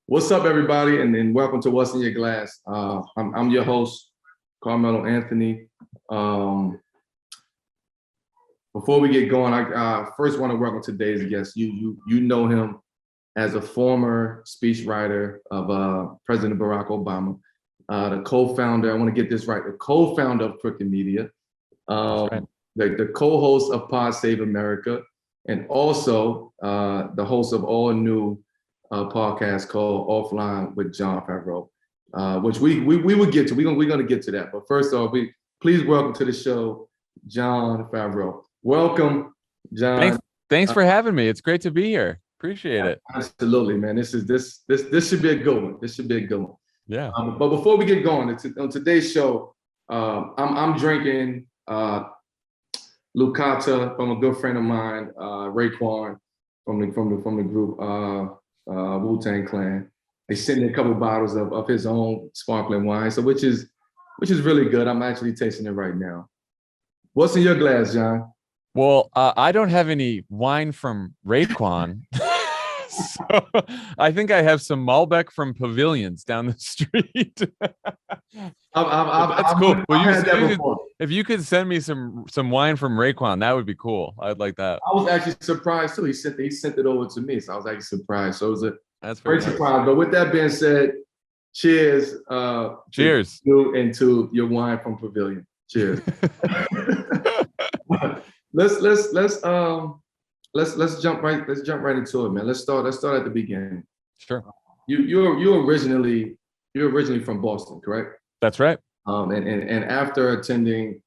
What's up, everybody, and welcome to What's in Your Glass. I'm your host, Carmelo Anthony. Before we get going, I first want to welcome today's guest. You know him as a former speechwriter of President Barack Obama, the co-founder. I want to get this right. The co-founder of Crooked Media, Right. the co-host of Pod Save America, and also the host of all new podcast called Offline with Jon Favreau, which we will get to. We're gonna get to that. But first off, please welcome to the show, Jon Favreau. Welcome, Jon. Thanks for having me. It's great to be here. Appreciate it. Absolutely, man. This should be a good one. This should be a good one. Yeah. But before we get going, on today's show, I'm drinking Lucata from a good friend of mine, Raekwon from the group Wu-Tang Clan. They sent me a couple bottles of his own sparkling wine, so which is really good. I'm actually tasting it right now. What's in your glass, Jon? Well, I don't have any wine from Raekwon. So I think I have some Malbec from Pavilions down the street. That's cool. If you could send me some wine from Raekwon, that would be cool. I'd like that. I was actually surprised too. He sent it over to me, so I was actually surprised. So it was That's great nice. surprise. But with that being said, cheers. Cheers. To you and to your wine from Pavilion. Cheers. Let's jump right into it, man. Let's start at the beginning. Sure. You're originally from Boston, correct? That's right. And after attending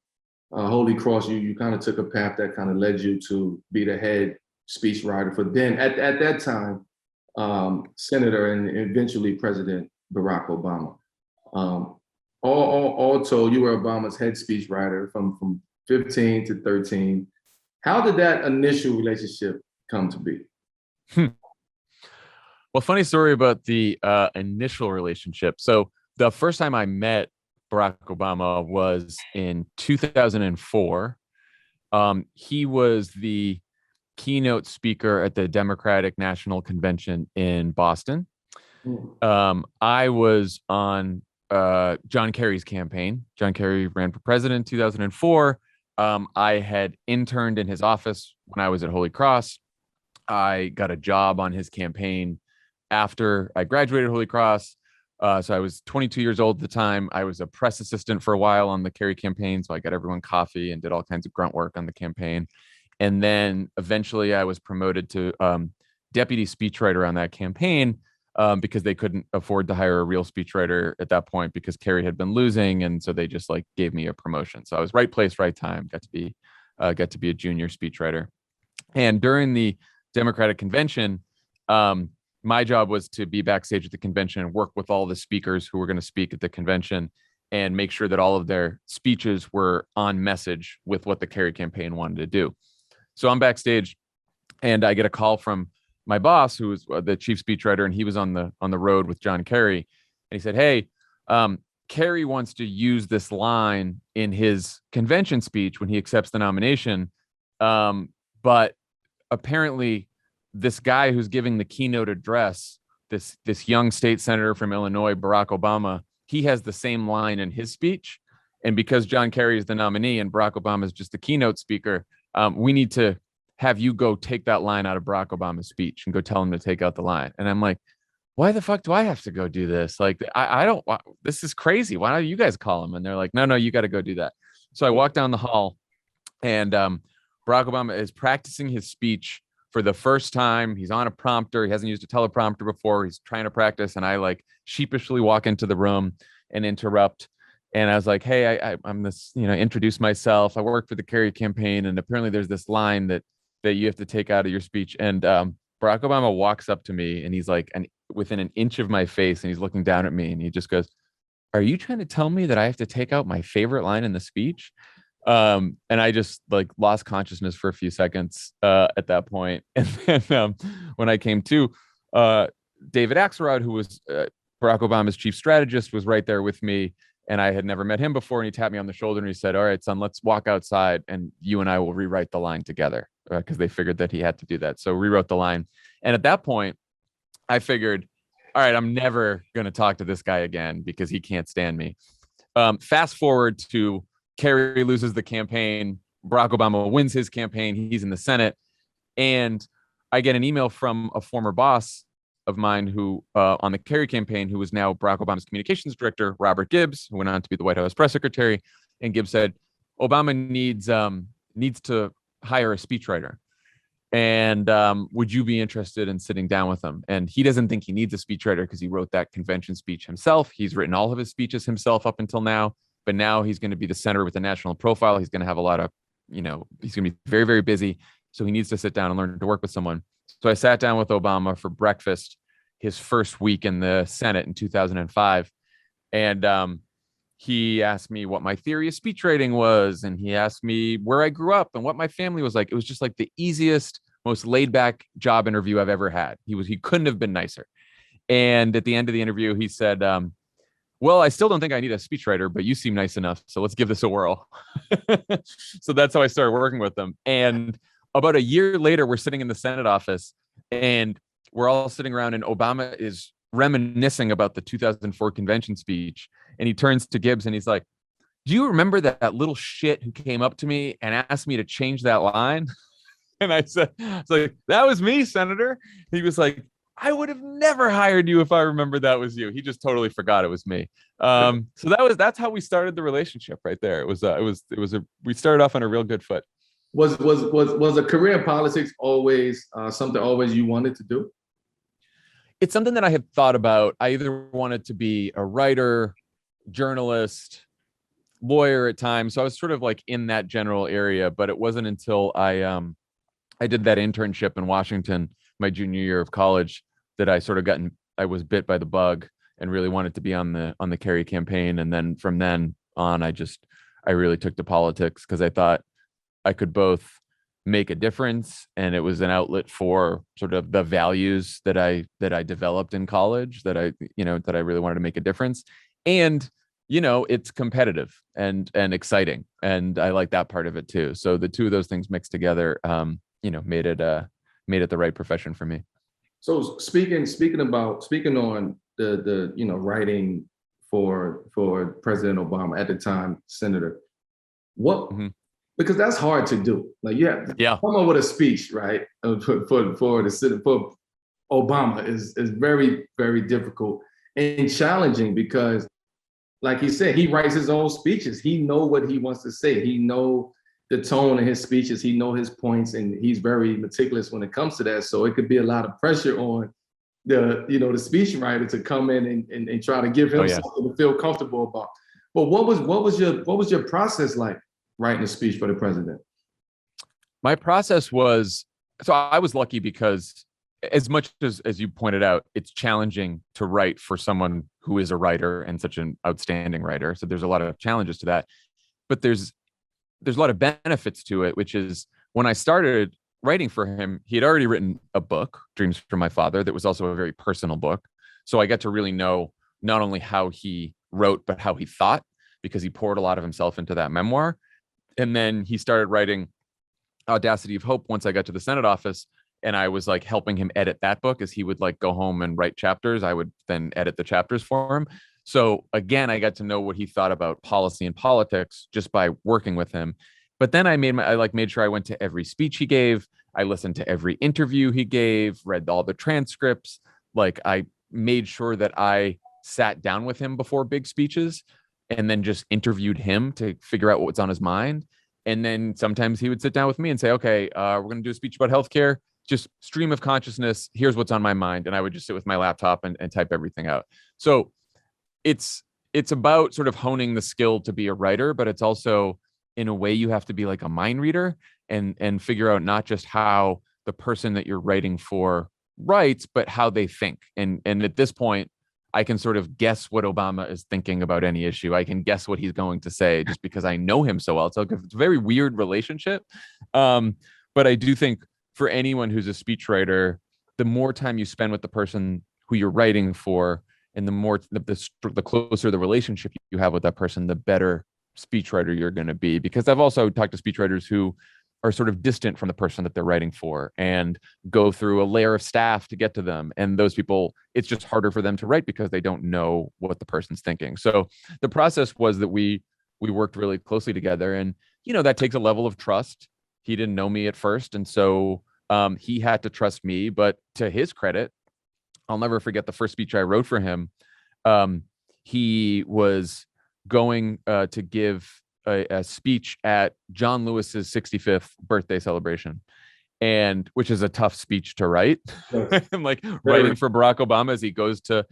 Holy Cross, you kind of took a path that kind of led you to be the head speechwriter for then at that time Senator and eventually President Barack Obama. All told, you were Obama's head speechwriter from 15 to 13. How did that initial relationship come to be? Well, funny story about the initial relationship. So the first time I met Barack Obama was in 2004. He was the keynote speaker at the Democratic National Convention in Boston. I was on John Kerry's campaign. John Kerry ran for president in 2004. I had interned in his office when I was at Holy Cross. I got a job on his campaign after I graduated Holy Cross. So I was 22 years old at the time. I was a press assistant for a while on the Kerry campaign. So I got everyone coffee and did all kinds of grunt work on the campaign. And then eventually I was promoted to deputy speechwriter on that campaign because they couldn't afford to hire a real speechwriter at that point because Kerry had been losing. And so they just gave me a promotion. So I was right place, right time, got to be a junior speechwriter. And during the Democratic convention, my job was to be backstage at the convention and work with all the speakers who were going to speak at the convention and make sure that all of their speeches were on message with what the Kerry campaign wanted to do. So I'm backstage and I get a call from my boss, who was the chief speechwriter, and he was on the road with John Kerry. And he said, "Hey, Kerry wants to use this line in his convention speech when he accepts the nomination. But apparently this guy who's giving the keynote address, this young state senator from Illinois, Barack Obama, he has the same line in his speech. And because John Kerry is the nominee and Barack Obama is just the keynote speaker, we need to have you go take that line out of Barack Obama's speech and go tell him to take out the line." And I'm like, why the fuck do I have to go do this? I don't, this is crazy. Why don't you guys call him? And they're like, no, you got to go do that. So I walk down the hall and Barack Obama is practicing his speech for the first time. He's on a prompter. He hasn't used a teleprompter before. He's trying to practice. And I sheepishly walk into the room and interrupt. And I was like, "Hey, I'm this, introduce myself. I work for the Kerry campaign. And apparently there's this line that you have to take out of your speech." And Barack Obama walks up to me and he's within an inch of my face and he's looking down at me and he just goes, "Are you trying to tell me that I have to take out my favorite line in the speech?" And I just lost consciousness for a few seconds at that point. And then when I came to, David Axelrod, who was Barack Obama's chief strategist, was right there with me. And I had never met him before. And he tapped me on the shoulder and he said, "All right, son, let's walk outside and you and I will rewrite the line together," because they figured that he had to do that. So rewrote the line. And at that point, I figured all right, I'm never going to talk to this guy again because he can't stand me. Fast forward to Kerry loses the campaign. Barack Obama wins his campaign. He's in the Senate. And I get an email from a former boss of mine who, on the Kerry campaign, who was now Barack Obama's communications director, Robert Gibbs, who went on to be the White House press secretary. And Gibbs said, Obama needs to hire a speechwriter. And would you be interested in sitting down with him? And he doesn't think he needs a speechwriter because he wrote that convention speech himself. He's written all of his speeches himself up until now. But now he's going to be the senator with the national profile. He's going to have a lot of, he's going to be very, very busy. So he needs to sit down and learn to work with someone. So I sat down with Obama for breakfast his first week in the Senate in 2005. And he asked me what my theory of speech writing was. And he asked me where I grew up and what my family was like. It was just like the easiest, most laid back job interview I've ever had. He couldn't have been nicer. And at the end of the interview, he said, well, I still don't think I need a speechwriter, but you seem nice enough. So let's give this a whirl. So that's how I started working with them. And about a year later, we're sitting in the Senate office and we're all sitting around and Obama is reminiscing about the 2004 convention speech. And he turns to Gibbs and he's like, do you remember that little shit who came up to me and asked me to change that line? And I said, that was me, Senator. He was like, I would have never hired you if I remembered that was you. He just totally forgot it was me. So that's how we started the relationship right there. We started off on a real good foot. Was a career in politics always something always you wanted to do? It's something that I had thought about. I either wanted to be a writer, journalist, lawyer at times. So I was sort of like in that general area, but it wasn't until I did that internship in Washington my junior year of college that I sort of I was bit by the bug and really wanted to be on the Kerry campaign. And then from then on, I really took to politics because I thought I could both make a difference and it was an outlet for sort of the values that I developed in college that I really wanted to make a difference. And, it's competitive and exciting. And I like that part of it too. So the two of those things mixed together, made it the right profession for me. So speaking on the writing for President Obama at the time, Senator, what because that's hard to do. Like you have to come up with a speech, right? For Obama is very, very difficult and challenging because, like he said, he writes his own speeches. He know what he wants to say. He know the tone of his speeches. He know his points, and he's very meticulous when it comes to that. So it could be a lot of pressure on the speechwriter to come in and try to give him something to feel comfortable about. But what was your process like writing a speech for the president? My process was, so I was lucky because as much as you pointed out, it's challenging to write for someone who is a writer and such an outstanding writer. So there's a lot of challenges to that, but there's a lot of benefits to it, which is when I started writing for him, he had already written a book, Dreams from My Father, that was also a very personal book. So I got to really know not only how he wrote, but how he thought, because he poured a lot of himself into that memoir. And then he started writing Audacity of Hope once I got to the Senate office. And I was like helping him edit that book as he would like go home and write chapters. I would then edit the chapters for him. So again, I got to know what he thought about policy and politics just by working with him. But then I made sure I went to every speech he gave. I listened to every interview he gave, read all the transcripts. Like I made sure that I sat down with him before big speeches and then just interviewed him to figure out what's on his mind. And then sometimes he would sit down with me and say, okay, we're going to do a speech about healthcare. Just stream of consciousness. Here's what's on my mind. And I would just sit with my laptop and type everything out. So it's about sort of honing the skill to be a writer, but it's also in a way you have to be like a mind reader and figure out not just how the person that you're writing for writes, but how they think. And at this point, I can sort of guess what Obama is thinking about any issue. I can guess what he's going to say just because I know him so well. It's a very weird relationship. But I do think for anyone who's a speechwriter, the more time you spend with the person who you're writing for, and the more the closer the relationship you have with that person, the better speechwriter you're going to be. Because I've also talked to speechwriters who are sort of distant from the person that they're writing for and go through a layer of staff to get to them. And those people, it's just harder for them to write because they don't know what the person's thinking. So the process was that we worked really closely together, and, that takes a level of trust. He didn't know me at first. And so he had to trust me, but to his credit, I'll never forget the first speech I wrote for him. He was going to give a speech at John Lewis's 65th birthday celebration, and which is a tough speech to write. Yes. I'm like writing for Barack Obama as he goes to,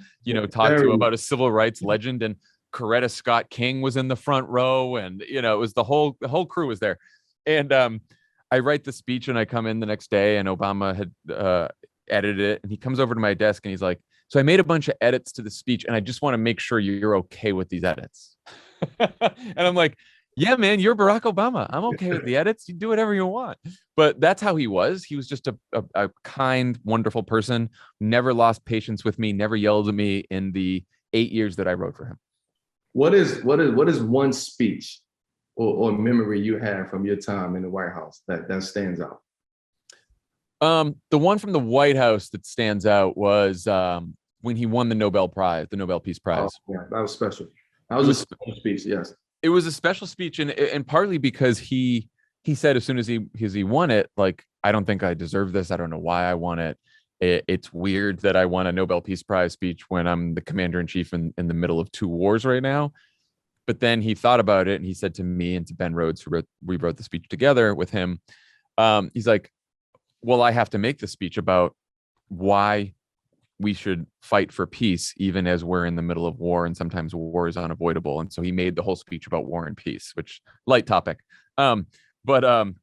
talk to him about a civil rights legend, and Coretta Scott King was in the front row, and it was the whole crew was there. And I write the speech, and I come in the next day, and Obama had edited it, and he comes over to my desk and he's like, "So I made a bunch of edits to the speech, and I just want to make sure you're okay with these edits." And I'm like, "Yeah, man, you're Barack Obama. I'm okay with the edits. You do whatever you want." But that's how he was. He was just a kind, wonderful person. Never lost patience with me. Never yelled at me in the 8 years that I wrote for him. What is one speech or memory you have from your time in the White House that stands out? The one from the White House that stands out was when he won the Nobel Prize, the Nobel Peace Prize. Oh, yeah, that was special. That was a special speech. Yes. It was a special speech, and partly because he said as soon as he won it, like, "I don't think I deserve this. I don't know why I won it. It's weird that I won a Nobel Peace Prize speech when I'm the commander in chief in the middle of 2 wars right now." But then he thought about it, and he said to me and to Ben Rhodes, we wrote the speech together with him. He's like, "Well, I have to make the speech about why we should fight for peace, even as we're in the middle of war, and sometimes war is unavoidable." And so he made the whole speech about war and peace, which light topic. But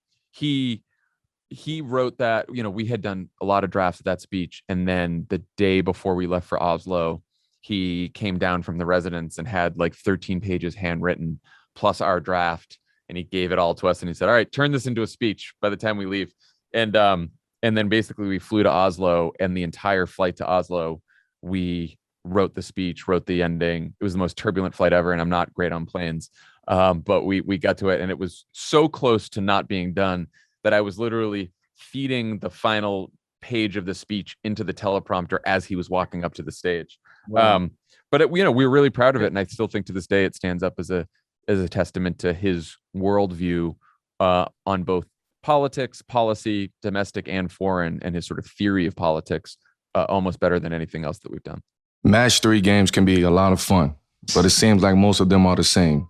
he wrote that, we had done a lot of drafts of that speech. And then the day before we left for Oslo, he came down from the residence and had like 13 pages handwritten plus our draft. And he gave it all to us. And he said, "All right, turn this into a speech by the time we leave." And then basically we flew to Oslo, and the entire flight to Oslo, we wrote the speech, wrote the ending. It was the most turbulent flight ever, and I'm not great on planes. But we got to it, and it was so close to not being done that I was literally feeding the final page of the speech into the teleprompter as he was walking up to the stage. Wow. But we were really proud of it, and I still think to this day it stands up as a testament to his worldview on both politics, policy, domestic and foreign, and his sort of theory of politics, almost better than anything else that we've done. Match 3 games can be a lot of fun, but it seems like most of them are the same.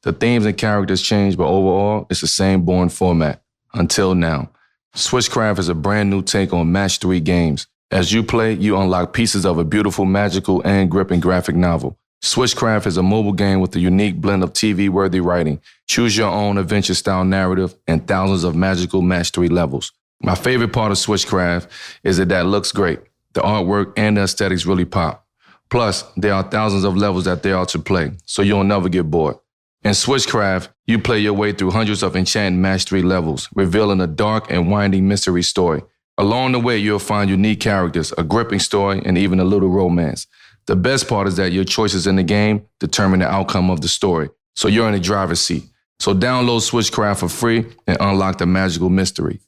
The themes and characters change, but overall, it's the same boring format. Until now. Switchcraft is a brand new take on Match 3 games. As you play, you unlock pieces of a beautiful, magical, and gripping graphic novel. Switchcraft is a mobile game with a unique blend of TV-worthy writing, choose your own adventure-style narrative, and thousands of magical Match 3 levels. My favorite part of Switchcraft is that it looks great. The artwork and the aesthetics really pop. Plus, there are thousands of levels that there are to play, so you'll never get bored. In Switchcraft, you play your way through hundreds of enchanting Match 3 levels, revealing a dark and winding mystery story. Along the way, you'll find unique characters, a gripping story, and even a little romance. The best part is that your choices in the game determine the outcome of the story, so you're in the driver's seat. So download Switchcraft for free and unlock the magical mystery.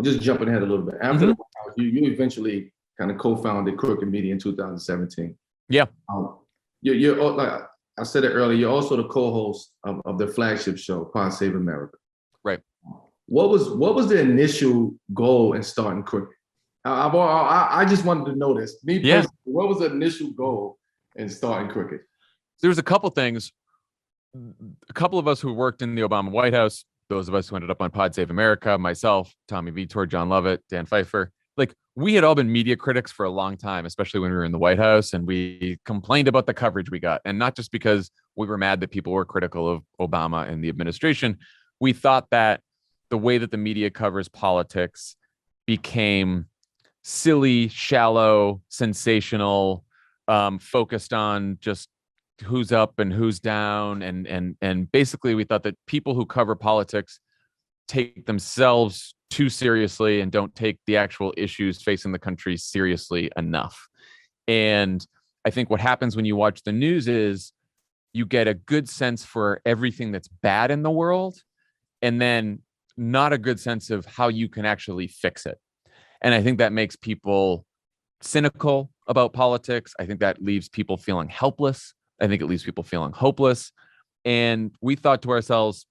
Just jumping ahead a little bit. After the White House, you eventually kind of co-founded Crooked Media in 2017. Yeah. You're like I said it earlier, you're also the co-host of the flagship show, Pod Save America. Right. What was the initial goal in starting Crooked? I just wanted to know this. Me personally, what was the initial goal in starting Crooked? There's a couple things. A couple of us who worked in the Obama White House, those of us who ended up on Pod Save America, myself, Tommy Vitor, John Lovett, Dan Pfeiffer, like, we had all been media critics for a long time, especially when we were in the White House, and we complained about the coverage we got. And not just because we were mad that people were critical of Obama and the administration. We thought that the way that the media covers politics became silly, shallow, sensational, focused on just who's up and who's down. And basically we thought that people who cover politics take themselves too seriously and don't take the actual issues facing the country seriously enough. And I think what happens when you watch the news is you get a good sense for everything that's bad in the world. And then not a good sense of how you can actually fix it. And I think that makes people cynical about politics. I think that leaves people feeling helpless. I think it leaves people feeling hopeless. And we thought to ourselves,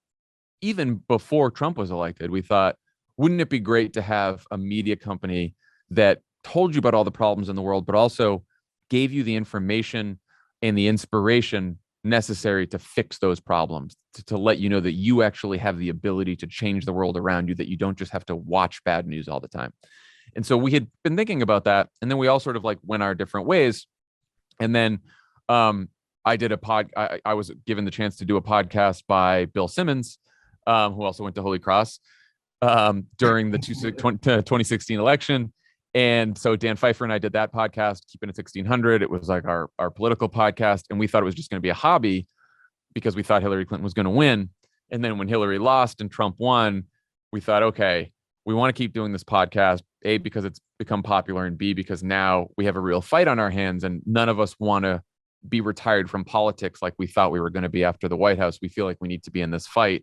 even before Trump was elected, we thought, wouldn't it be great to have a media company that told you about all the problems in the world, but also gave you the information and the inspiration necessary to fix those problems, to let you know that you actually have the ability to change the world around you, that you don't just have to watch bad news all the time. And so we had been thinking about that. And then we all sort of like went our different ways. And then I did I was given the chance to do a podcast by Bill Simmons, who also went to Holy Cross during the 2016 election. And so Dan Pfeiffer and I did that podcast, Keeping It 1600. It was like our political podcast. And we thought it was just going to be a hobby because we thought Hillary Clinton was going to win. And then when Hillary lost and Trump won, we thought, okay, we want to keep doing this podcast, A, because it's become popular, and B, because now we have a real fight on our hands and none of us want to be retired from politics like we thought we were going to be after the White House. We feel like we need to be in this fight.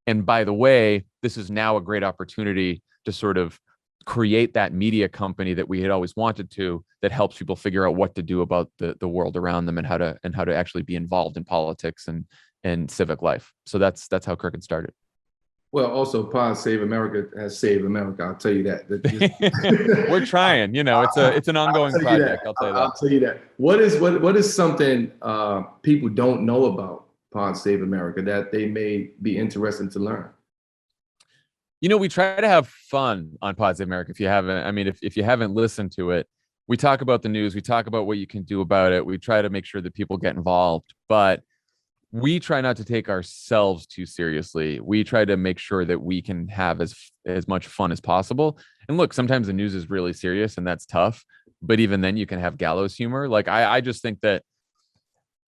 And by the way, this is now a great opportunity to sort of create that media company that we had always wanted to, that helps people figure out what to do about the world around them and how to actually be involved in politics and civic life. So that's how Crooked started. Well, also Pod Save America has saved America. I'll tell you that. We're trying, it's an ongoing project. I'll tell you that. I'll tell you that. What is something people don't know about Pod Save America that they may be interested to learn? We try to have fun on Pod Save America. If you haven't listened to it, we talk about the news, we talk about what you can do about it. We try to make sure that people get involved, but we try not to take ourselves too seriously. We try to make sure that we can have as much fun as possible. And look, sometimes the news is really serious and that's tough, but even then you can have gallows humor. Like I just think that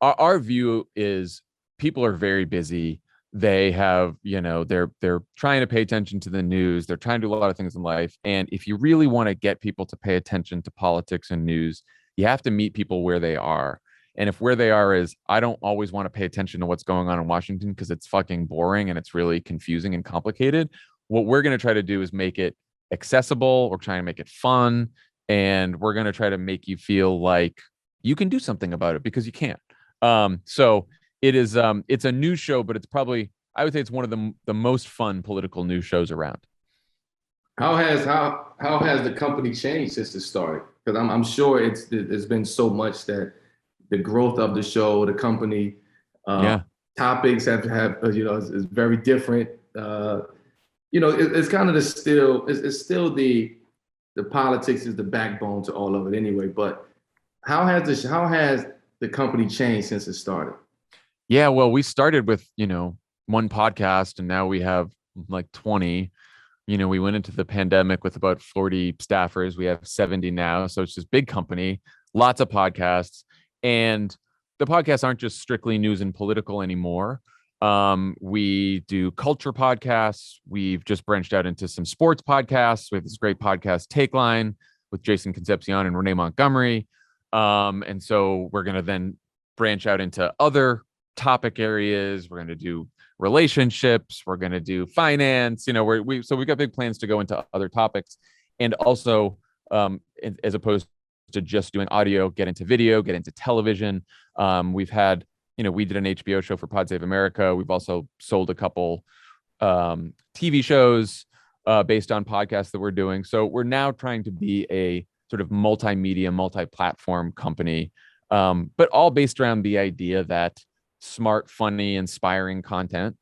our view is people are very busy. They have, they're trying to pay attention to the news. They're trying to do a lot of things in life. And if you really want to get people to pay attention to politics and news, you have to meet people where they are. And if where they are is, I don't always want to pay attention to what's going on in Washington because it's fucking boring and it's really confusing and complicated. What we're going to try to do is make it accessible. We're trying to make it fun. And we're going to try to make you feel like you can do something about it because you can't. So it is, it's a news show, but it's probably, I would say it's one of the most fun political news shows around. How has the company changed since it started? Because I'm sure there's been so much that the growth of the show, the company, topics have is very different. It's kind of it's still the politics is the backbone to all of it anyway. But how has the company changed since it started? Yeah, well, we started with one podcast, and now we have like 20. We went into the pandemic with about 40 staffers. We have 70 now, so it's this big company, lots of podcasts. And the podcasts aren't just strictly news and political anymore. We do culture podcasts. We've just branched out into some sports podcasts. We have this great podcast, Take Line, with Jason Concepcion and Renee Montgomery. And so we're going to then branch out into other topic areas. We're going to do relationships. We're going to do finance. So we've got big plans to go into other topics. And also, as opposed to just doing audio, get into video, get into television. We've had, we did an HBO show for Pod Save America. We've also sold a couple TV shows based on podcasts that we're doing. So we're now trying to be a sort of multimedia, multi-platform company, but all based around the idea that smart, funny, inspiring content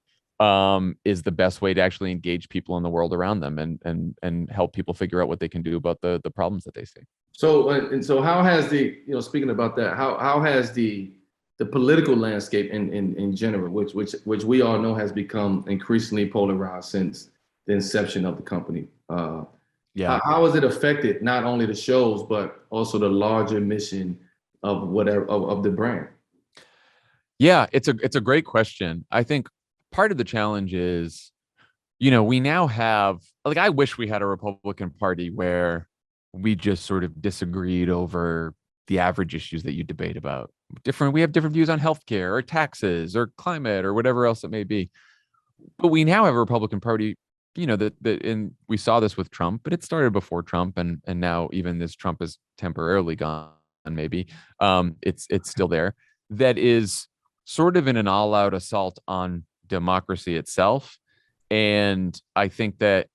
is the best way to actually engage people in the world around them and help people figure out what they can do about the problems that they see. So how has speaking about that, how has the political landscape in general, which we all know has become increasingly polarized since the inception of the company. How has it affected not only the shows but also the larger mission of the brand? Yeah, it's a great question. I think part of the challenge is, we now have, I wish we had a Republican Party where we just sort of disagreed over the average issues that you debate about. We have different views on healthcare or taxes or climate or whatever else it may be. But we now have a Republican Party and we saw this with Trump, but it started before Trump, and now even as Trump is temporarily gone, maybe it's still there. That is sort of in an all-out assault on democracy itself, and I think that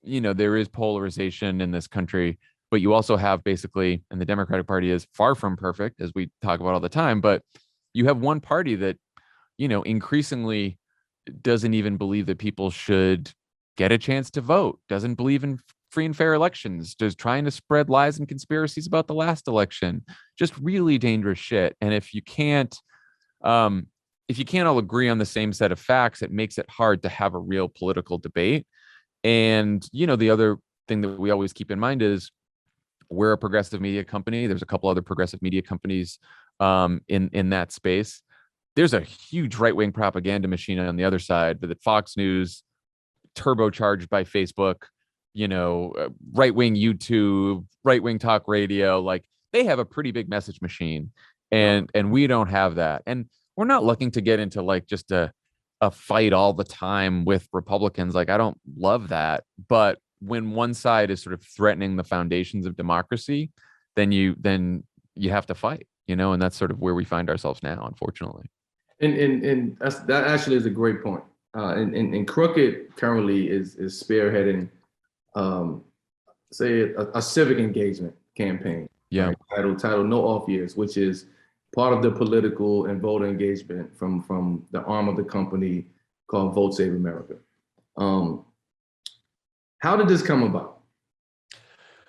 there is polarization in this country, but you also have basically, and the Democratic Party is far from perfect, as we talk about all the time, but you have one party that increasingly doesn't even believe that people should get a chance to vote, doesn't believe in free and fair elections, just trying to spread lies and conspiracies about the last election, just really dangerous shit. And um, if you can't all agree on the same set of facts, it makes it hard to have a real political debate. And the other thing that we always keep in mind is we're a progressive media company. There's a couple other progressive media companies in that space. There's a huge right-wing propaganda machine on the other side, but that Fox News, turbocharged by Facebook, right-wing YouTube, right-wing talk radio, like they have a pretty big message machine, and we don't have that. And we're not looking to get into like just a fight all the time with Republicans. Like, I don't love that, but when one side is sort of threatening the foundations of democracy, then you have to fight, and that's sort of where we find ourselves now, unfortunately. And that actually is a great point. And Crooked currently is spearheading, say, a civic engagement campaign. Yeah. Right? Titled No Off Years, which is part of the political and voter engagement from the arm of the company called Vote Save America. How did this come about?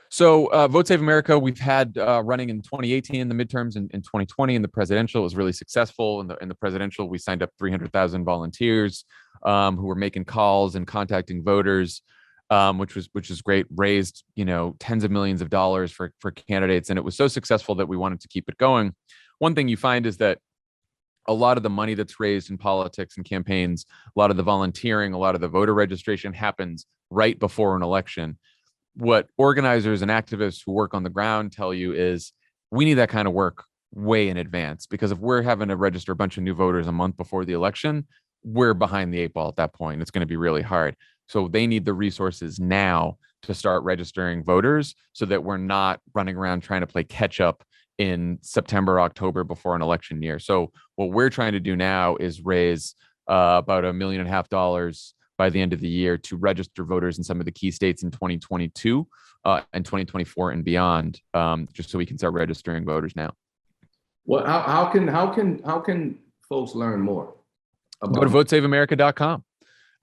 So Vote Save America, we've had running in 2018 in the midterms, and in 2020 in the presidential. It was really successful. In the presidential, we signed up 300,000 volunteers who were making calls and contacting voters, which is great. Raised tens of millions of dollars for candidates, and it was so successful that we wanted to keep it going. One thing you find is that a lot of the money that's raised in politics and campaigns, a lot of the volunteering, a lot of the voter registration happens right before an election. What organizers and activists who work on the ground tell you is we need that kind of work way in advance, because if we're having to register a bunch of new voters a month before the election, we're behind the eight ball at that point. It's going to be really hard. So they need the resources now to start registering voters so that we're not running around trying to play catch up in September, October before an election year. So what we're trying to do now is raise about $1.5 million by the end of the year to register voters in some of the key states in 2022 and 2024 and beyond, just so we can start registering voters now. Well, how can folks learn more? Go to votesaveamerica.com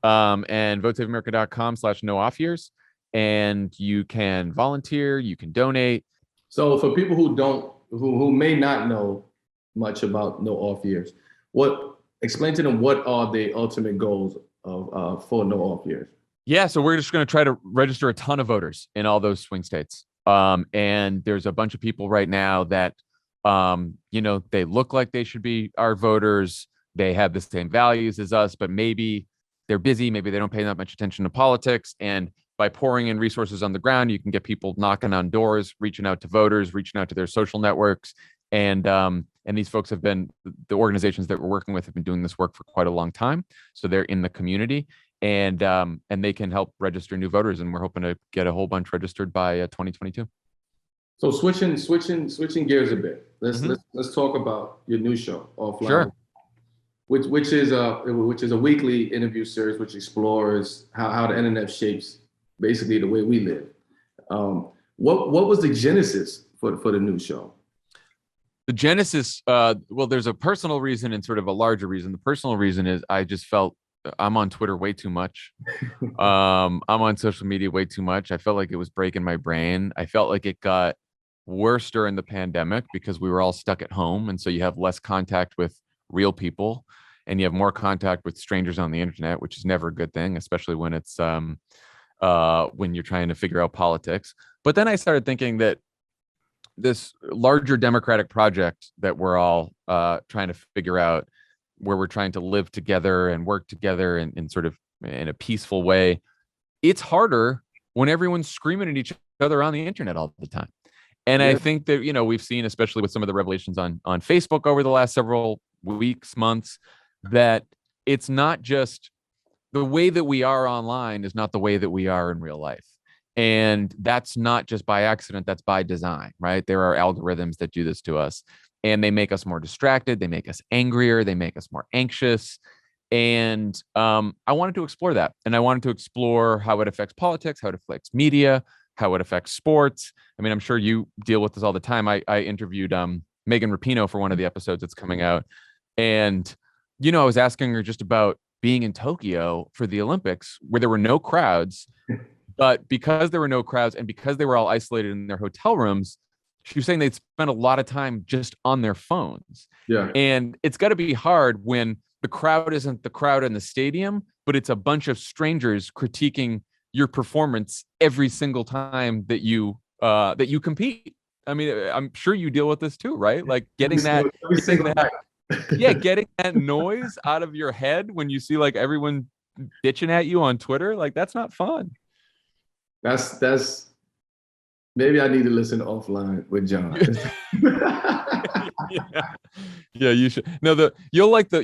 and votesaveamerica.com/no off years, and you can volunteer, you can donate. So for people who may not know much about No Off Years, explain to them what are the ultimate goals of for No Off Years? Yeah, so we're just going to try to register a ton of voters in all those swing states. And there's a bunch of people right now that, they look like they should be our voters. They have the same values as us, but maybe they're busy. Maybe they don't pay that much attention to politics. And by pouring in resources on the ground, you can get people knocking on doors, reaching out to voters, reaching out to their social networks. And these folks have been, the organizations that we're working with have been doing this work for quite a long time. So they're in the community, and they can help register new voters. And we're hoping to get a whole bunch registered by 2022. So switching gears a bit. Let's talk about your new show, Offline. Sure. Which is a weekly interview series which explores how the internet shapes basically the way we live. What was the genesis for the new show? The genesis, well, there's a personal reason and sort of a larger reason. The personal reason is I just felt I'm on Twitter way too much. I'm on social media way too much. I felt like it was breaking my brain. I felt like it got worse during the pandemic because we were all stuck at home. And so you have less contact with real people and you have more contact with strangers on the internet, which is never a good thing, especially when it's when you're trying to figure out politics. But then I started thinking that this larger democratic project that we're all trying to figure out, where we're trying to live together and work together in sort of in a peaceful way, it's harder when everyone's screaming at each other on the internet all the time. And I think that, we've seen, especially with some of the revelations on Facebook over the last several weeks, months, that it's not just the way that we are online is not the way that we are in real life. And that's not just by accident, that's by design, right? There are algorithms that do this to us, and they make us more distracted. They make us angrier. They make us more anxious. And I wanted to explore that. And I wanted to explore how it affects politics, how it affects media, how it affects sports. I mean, I'm sure you deal with this all the time. I interviewed Megan Rapinoe for one of the episodes that's coming out. And, I was asking her just about being in Tokyo for the Olympics where there were no crowds. But because there were no crowds and because they were all isolated in their hotel rooms, she was saying they'd spend a lot of time just on their phones. Yeah. And it's got to be hard when the crowd isn't the crowd in the stadium, but it's a bunch of strangers critiquing your performance every single time that you compete. I mean, I'm sure you deal with this too, right? Like getting that noise out of your head when you see like everyone bitching at you on Twitter, like that's not fun. That's maybe I need to listen offline with John. Yeah, you should. No, you'll like the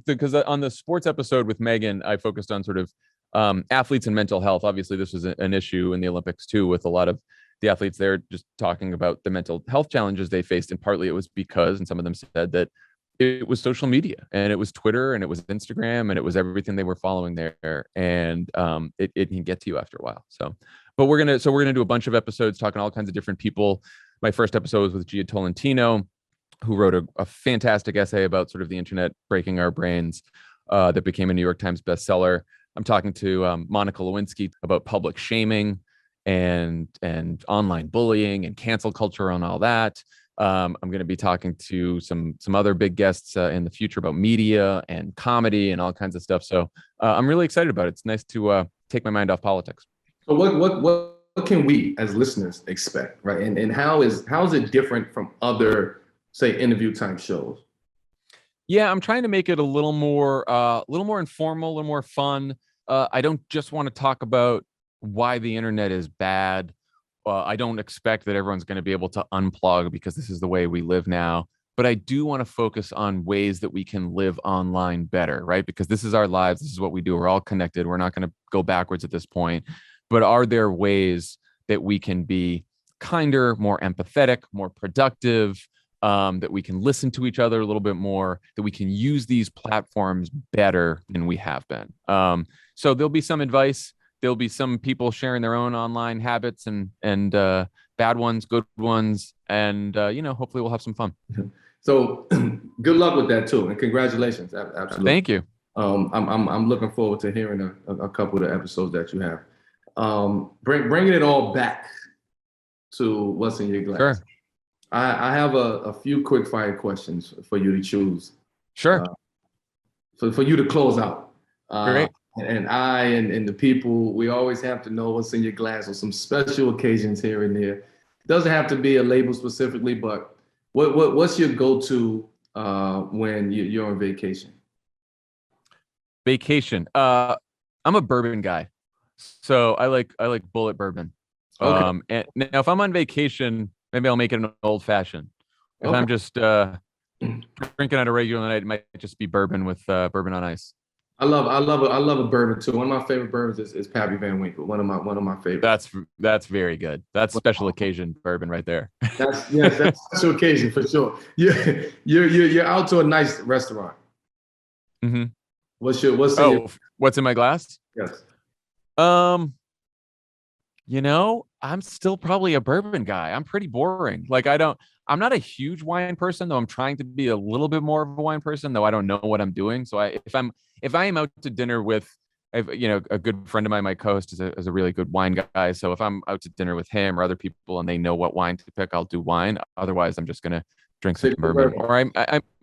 because on the sports episode with Megan, I focused on sort of athletes and mental health. Obviously, this was an issue in the Olympics too, with a lot of the athletes there just talking about the mental health challenges they faced, and partly it was because, and some of them said that it was social media and it was Twitter and it was Instagram and it was everything they were following there. And it can get to you after a while. But we're going to do a bunch of episodes talking to all kinds of different people. My first episode was with Gia Tolentino, who wrote a fantastic essay about sort of the internet breaking our brains that became a New York Times bestseller. I'm talking to Monica Lewinsky about public shaming and online bullying and cancel culture and all that. I'm going to be talking to some other big guests in the future about media and comedy and all kinds of stuff. So I'm really excited about it. It's nice to take my mind off politics. So what can we as listeners expect, right? And how is it different from other, say, interview type shows? Yeah, I'm trying to make it a little more informal, a little more fun. I don't just want to talk about why the internet is bad. I don't expect that everyone's going to be able to unplug because this is the way we live now. But I do want to focus on ways that we can live online better, right? Because this is our lives. This is what we do. We're all connected. We're not going to go backwards at this point. But are there ways that we can be kinder, more empathetic, more productive, that we can listen to each other a little bit more, that we can use these platforms better than we have been? So there'll be some advice. There'll be some people sharing their own online habits and bad ones, good ones, and hopefully we'll have some fun. So good luck with that too, and congratulations. Absolutely. Thank you. I'm looking forward to hearing a couple of the episodes that you have. Bringing it all back to what's in your glass. Sure. I have a few quick fire questions for you to choose. Sure. For you to close out. Great. And the people, we always have to know what's in your glass on some special occasions here and there. It doesn't have to be a label specifically, but what's your go-to when you're on vacation? Vacation. I'm a bourbon guy, so I like bullet bourbon. Okay. And now if I'm on vacation, maybe I'll make it an old fashioned. If Okay. I'm just drinking on a regular night, it might just be bourbon with bourbon on ice. I love a bourbon too. One of my favorite bourbons is Pappy Van Winkle. One of my favorites. That's very good. That's special occasion bourbon right there. That's special occasion for sure. You're out to a nice restaurant. Mm-hmm. What's in my glass? Yes. I'm still probably a bourbon guy. I'm pretty boring. Like I'm not a huge wine person, though. I'm trying to be a little bit more of a wine person, though I don't know what I'm doing. So if I am out to dinner with, a good friend of mine, my co-host is a really good wine guy. So if I'm out to dinner with him or other people and they know what wine to pick, I'll do wine. Otherwise, I'm just gonna drink some bourbon, or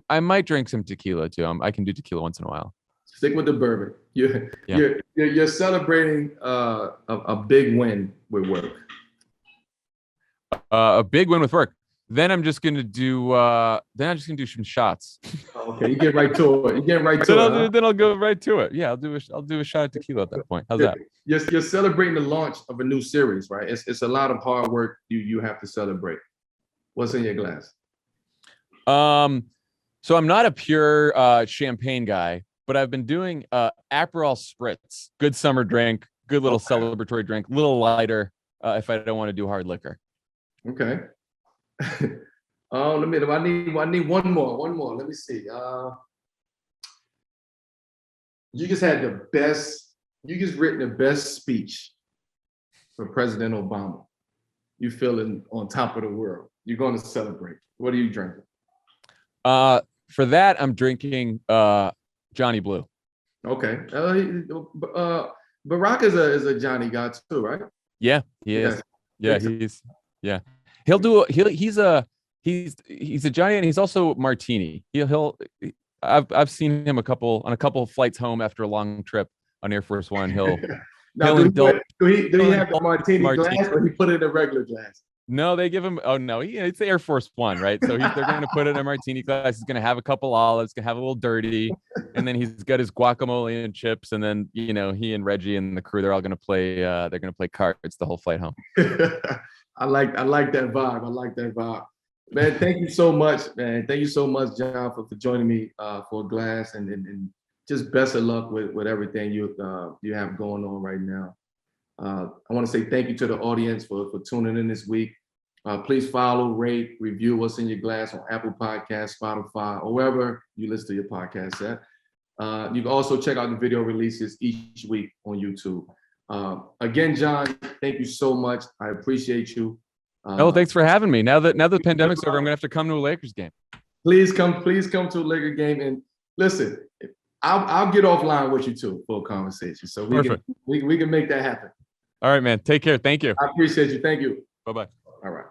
I might drink some tequila too. I can do tequila once in a while. Stick with the bourbon. You're celebrating a big win with work. A big win with work. Then I'm just gonna do some shots. Okay, you get right to it. Then I'll go right to it. Yeah, I'll do a shot of tequila at that point. How's that? You're celebrating the launch of a new series, right? It's a lot of hard work you have to celebrate. What's in your glass? So I'm not a pure champagne guy. but I've been doing Aperol Spritz. Good summer drink, good little celebratory drink, little lighter if I don't want to do hard liquor. Okay. Let me. I need one more. Let me see. You just had the best. You just written the best speech for President Obama. You feeling on top of the world. You're going to celebrate. What are you drinking? For that, I'm drinking Johnny Blue. Okay. Barack is a Johnny guy too, right? Yeah, he is. Yeah, He'll do. He's a Johnny, and he's also martini. I've seen him on a couple of flights home after a long trip on Air Force One. Now, do he have the martini glass, or he put it in a regular glass? No, they give him. Oh no, it's the Air Force One, right? So they're going to put it in a martini glass. He's going to have a couple olives, going to have a little dirty, and then he's got his guacamole and chips, and then he and Reggie and the crew, they're all going to play. They're going to play cards the whole flight home. I like that vibe. Man, thank you so much, man. Thank you so much, John, for joining me for a glass, and just best of luck with everything you have going on right now. I want to say thank you to the audience for tuning in this week. Please follow, rate, review What's in Your Glass on Apple Podcasts, Spotify, or wherever you listen to your podcast at. You can also check out the video releases each week on YouTube. Again, John, thank you so much. I appreciate you. Thanks for having me. Now that the pandemic's over, I'm gonna have to come to a Lakers game. Please come to a Lakers game, and listen. I'll get offline with you too for a conversation, so we can make that happen. All right, man. Take care. Thank you. I appreciate you. Thank you. Bye-bye. All right.